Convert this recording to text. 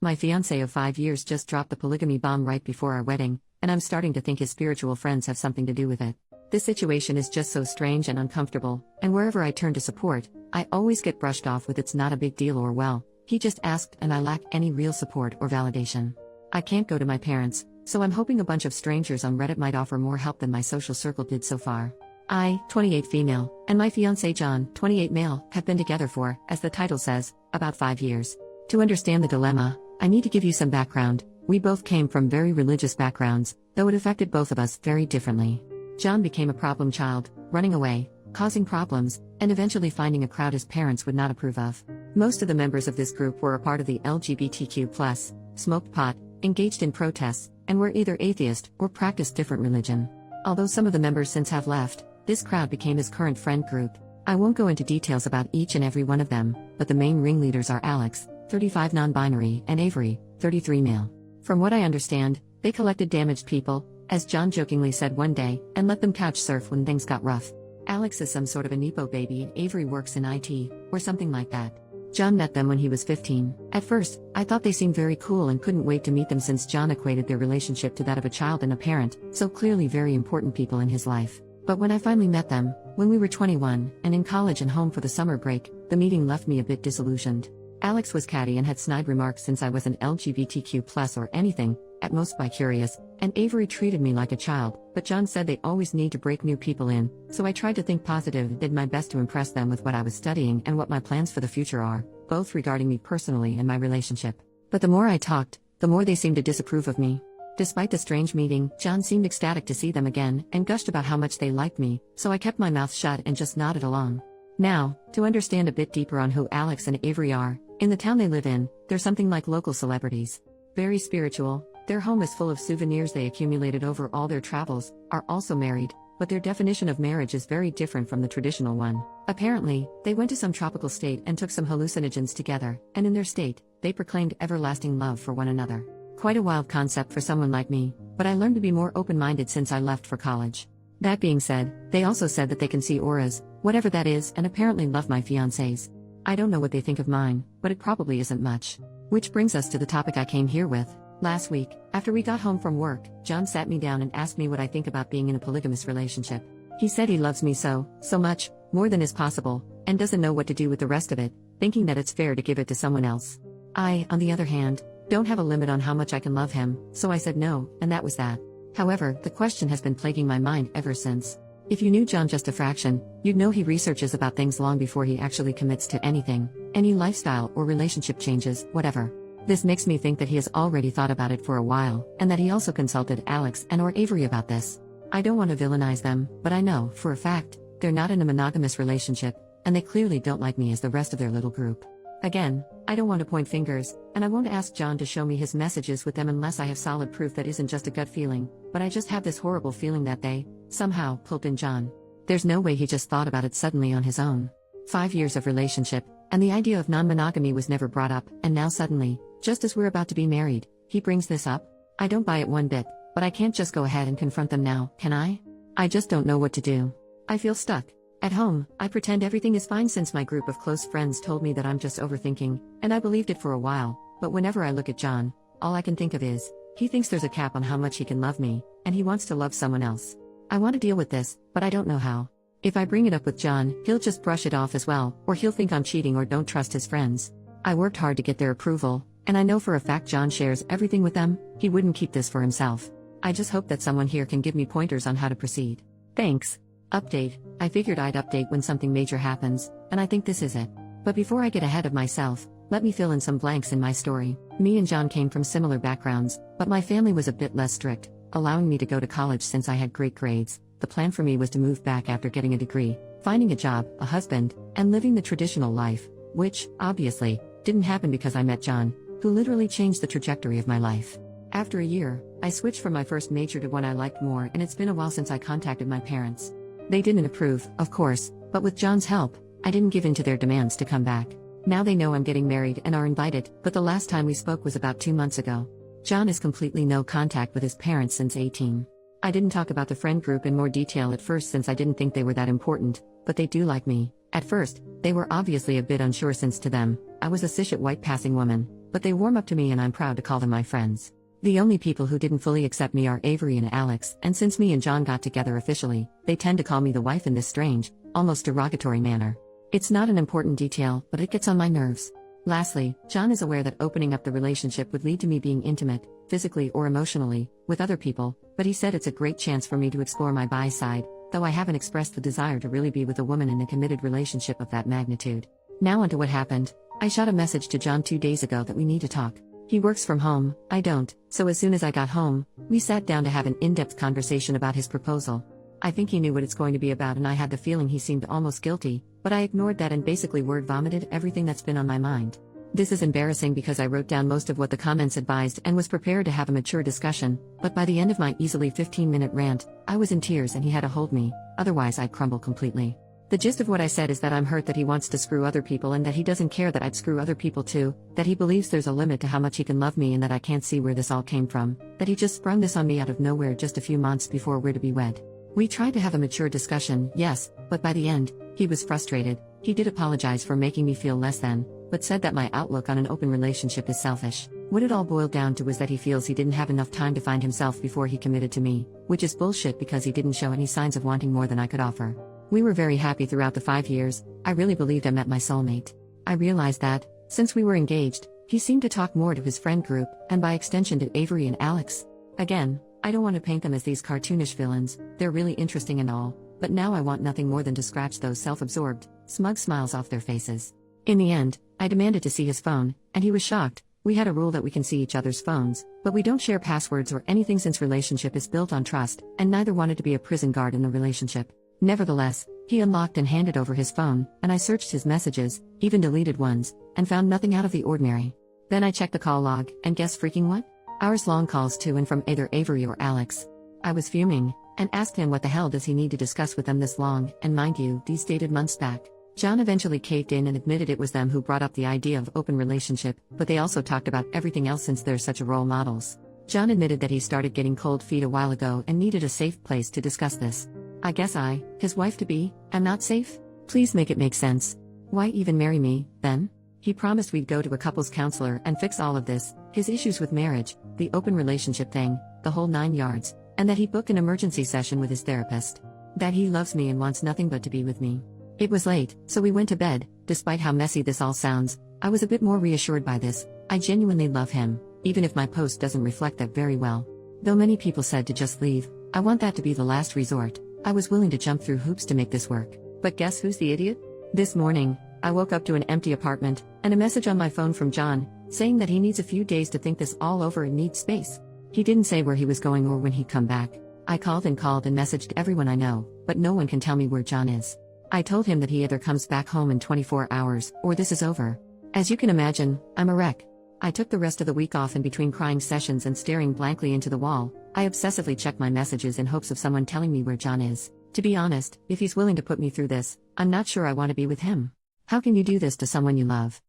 My fiancé of 5 years just dropped the polygamy bomb right before our wedding, and I'm starting to think his spiritual friends have something to do with it. This situation is just so strange and uncomfortable, and wherever I turn to support, I always get brushed off with "it's not a big deal" or "well, he just asked," and I lack any real support or validation. I can't go to my parents, so I'm hoping a bunch of strangers on Reddit might offer more help than my social circle did so far. I, 28 female, and my fiancé John, 28 male, have been together for, as the title says, about 5 years. To understand the dilemma, I need to give you some background. We both came from very religious backgrounds, though it affected both of us very differently. John became a problem child, running away, causing problems, and eventually finding a crowd his parents would not approve of. Most of the members of this group were a part of the LGBTQ+, smoked pot, engaged in protests, and were either atheist or practiced different religion. Although some of the members since have left, this crowd became his current friend group. I won't go into details about each and every one of them, but the main ringleaders are Alex, 35 non-binary, and Avery, 33 male. From what I understand, they collected damaged people, as John jokingly said one day, and let them couch surf when things got rough. Alex is some sort of a Nepo baby and Avery works in IT, or something like that. John met them when he was 15. At first, I thought they seemed very cool and couldn't wait to meet them since John equated their relationship to that of a child and a parent, so clearly very important people in his life. But when I finally met them, when we were 21, and in college and home for the summer break, the meeting left me a bit disillusioned. Alex was catty and had snide remarks since I wasn't LGBTQ+ or anything, at most bi-curious, and Avery treated me like a child, but John said they always need to break new people in, so I tried to think positive and did my best to impress them with what I was studying and what my plans for the future are, both regarding me personally and my relationship. But the more I talked, the more they seemed to disapprove of me. Despite the strange meeting, John seemed ecstatic to see them again, and gushed about how much they liked me, so I kept my mouth shut and just nodded along. Now, to understand a bit deeper on who Alex and Avery are, in the town they live in, they're something like local celebrities. Very spiritual, their home is full of souvenirs they accumulated over all their travels, are also married, but their definition of marriage is very different from the traditional one. Apparently, they went to some tropical state and took some hallucinogens together, and in their state, they proclaimed everlasting love for one another. Quite a wild concept for someone like me, but I learned to be more open-minded since I left for college. That being said, they also said that they can see auras, whatever that is, and apparently love my fiancés. I don't know what they think of mine, but it probably isn't much. Which brings us to the topic I came here with. Last week, after we got home from work, John sat me down and asked me what I think about being in a polygamous relationship. He said he loves me so much, more than is possible, and doesn't know what to do with the rest of it, thinking that it's fair to give it to someone else. I, on the other hand, don't have a limit on how much I can love him, so I said no, and that was that. However, the question has been plaguing my mind ever since. If you knew John just a fraction, you'd know he researches about things long before he actually commits to anything, any lifestyle or relationship changes, whatever. This makes me think that he has already thought about it for a while, and that he also consulted Alex and or Avery about this. I don't want to villainize them, but I know, for a fact, they're not in a monogamous relationship, and they clearly don't like me as the rest of their little group. Again, I don't want to point fingers, and I won't ask John to show me his messages with them unless I have solid proof that isn't just a gut feeling, but I just have this horrible feeling that they, somehow, pulled in John. There's no way he just thought about it suddenly on his own. 5 years of relationship, and the idea of non-monogamy was never brought up, and now suddenly, just as we're about to be married, he brings this up? I don't buy it one bit, but I can't just go ahead and confront them now, can I? I just don't know what to do. I feel stuck. At home, I pretend everything is fine since my group of close friends told me that I'm just overthinking, and I believed it for a while, but whenever I look at John, all I can think of is, he thinks there's a cap on how much he can love me, and he wants to love someone else. I want to deal with this, but I don't know how. If I bring it up with John, he'll just brush it off as well, or he'll think I'm cheating or don't trust his friends. I worked hard to get their approval, and I know for a fact John shares everything with them. He wouldn't keep this for himself. I just hope that someone here can give me pointers on how to proceed. Thanks. Update. I figured I'd update when something major happens, and I think this is it. But before I get ahead of myself, let me fill in some blanks in my story. Me and John came from similar backgrounds, but my family was a bit less strict, allowing me to go to college since I had great grades. The plan for me was to move back after getting a degree, finding a job, a husband, and living the traditional life, which, obviously, didn't happen because I met John, who literally changed the trajectory of my life. After a year, I switched from my first major to one I liked more, and it's been a while since I contacted my parents. They didn't approve, of course, but with John's help, I didn't give in to their demands to come back. Now they know I'm getting married and are invited, but the last time we spoke was about 2 months ago. John has completely no contact with his parents since 18. I didn't talk about the friend group in more detail at first since I didn't think they were that important, but they do like me. At first, they were obviously a bit unsure since to them, I was a cishet white passing woman, but they warm up to me and I'm proud to call them my friends. The only people who didn't fully accept me are Avery and Alex, and since me and John got together officially, they tend to call me the wife in this strange, almost derogatory manner. It's not an important detail, but it gets on my nerves. Lastly, John is aware that opening up the relationship would lead to me being intimate, physically or emotionally, with other people, but he said it's a great chance for me to explore my bi side, though I haven't expressed the desire to really be with a woman in a committed relationship of that magnitude. Now onto what happened. I shot a message to John 2 days ago that we need to talk. He works from home, I don't, so as soon as I got home, we sat down to have an in-depth conversation about his proposal. I think he knew what it's going to be about and I had the feeling he seemed almost guilty, but I ignored that and basically word vomited everything that's been on my mind. This is embarrassing because I wrote down most of what the comments advised and was prepared to have a mature discussion, but by the end of my easily 15-minute rant, I was in tears and he had to hold me, otherwise I'd crumble completely. The gist of what I said is that I'm hurt that he wants to screw other people and that he doesn't care that I'd screw other people too, that he believes there's a limit to how much he can love me and that I can't see where this all came from, that he just sprung this on me out of nowhere just a few months before we're to be wed. We tried to have a mature discussion, yes, but by the end, he was frustrated. He did apologize for making me feel less than, but said that my outlook on an open relationship is selfish. What it all boiled down to was that he feels he didn't have enough time to find himself before he committed to me, which is bullshit because he didn't show any signs of wanting more than I could offer. We were very happy throughout the 5 years. I really believed I met my soulmate. I realized that, since we were engaged, he seemed to talk more to his friend group, and by extension to Avery and Alex. Again, I don't want to paint them as these cartoonish villains, they're really interesting and all, but now I want nothing more than to scratch those self-absorbed, smug smiles off their faces. In the end, I demanded to see his phone, and he was shocked. We had a rule that we can see each other's phones, but we don't share passwords or anything since relationship is built on trust, and neither wanted to be a prison guard in the relationship. Nevertheless, he unlocked and handed over his phone, and I searched his messages, even deleted ones, and found nothing out of the ordinary. Then I checked the call log, and guess freaking what? Hours-long calls to and from either Avery or Alex. I was fuming, and asked him what the hell does he need to discuss with them this long, and mind you, these dated months back. John eventually caved in and admitted it was them who brought up the idea of open relationship, but they also talked about everything else since they're such role models. John admitted that he started getting cold feet a while ago and needed a safe place to discuss this. I guess I, his wife-to-be, am not safe? Please make it make sense. Why even marry me, then? He promised we'd go to a couples counselor and fix all of this, his issues with marriage, the open relationship thing, the whole 9 yards, and that he'd book an emergency session with his therapist. That he loves me and wants nothing but to be with me. It was late, so we went to bed. Despite how messy this all sounds, I was a bit more reassured by this. I genuinely love him, even if my post doesn't reflect that very well. Though many people said to just leave, I want that to be the last resort. I was willing to jump through hoops to make this work. But guess who's the idiot? This morning, I woke up to an empty apartment, and a message on my phone from John, saying that he needs a few days to think this all over and needs space. He didn't say where he was going or when he'd come back. I called and messaged everyone I know, but no one can tell me where John is. I told him that he either comes back home in 24 hours, or this is over. As you can imagine, I'm a wreck. I took the rest of the week off in between crying sessions and staring blankly into the wall. I obsessively checked my messages in hopes of someone telling me where John is. To be honest, if he's willing to put me through this, I'm not sure I want to be with him. How can you do this to someone you love?